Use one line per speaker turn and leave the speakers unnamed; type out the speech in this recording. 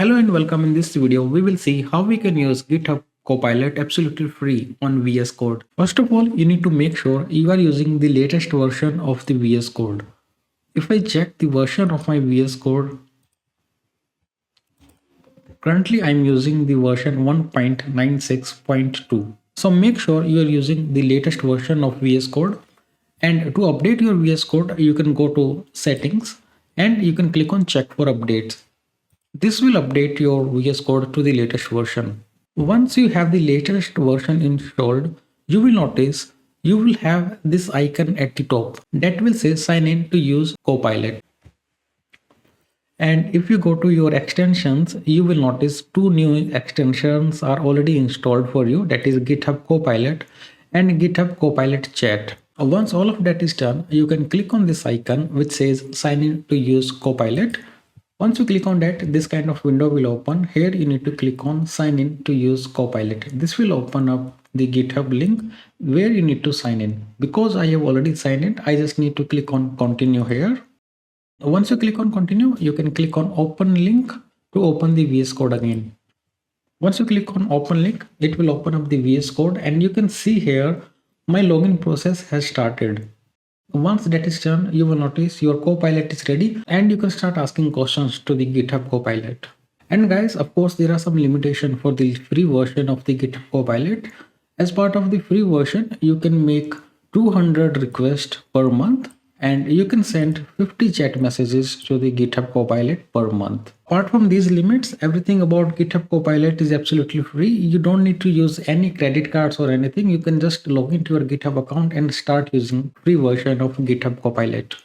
Hello and welcome. In this video, we will see how we can use GitHub Copilot absolutely free on VS Code. First of all, you need to make sure you are using the latest version of the VS Code. If I check the version of my VS Code, currently I'm using the version 1.96.2. So make sure you are using the latest version of VS Code. And to update your VS Code, you can go to settings and you can click on check for updates. This will update your VS Code to the latest version. Once you have the latest version installed, you will notice you will have this icon at the top that will say sign in to use Copilot. And if you go to your extensions, you will notice two new extensions are already installed for you, that is GitHub Copilot and GitHub Copilot Chat. Once all of that is done, you can click on this icon which says sign in to use Copilot. Once you click on that, this kind of window will open. Here you need to click on sign in to use Copilot. This will open up the GitHub link where you need to sign in. Because I have already signed in, I just need to click on continue here. Once you click on continue, you can click on open link to open the VS Code again. Once you click on open link, it will open up the VS Code and you can see here my login process has started. Once that is done, you will notice your Copilot is ready and you can start asking questions to the GitHub Copilot. And guys, of course, there are some limitations for the free version of the GitHub Copilot. As part of the free version, you can make 200 requests per month and you can send 50 chat messages to the GitHub Copilot per month. Apart from these limits, everything about GitHub Copilot is absolutely free. You don't need to use any credit cards or anything. You can just log into your GitHub account and start using free version of GitHub Copilot.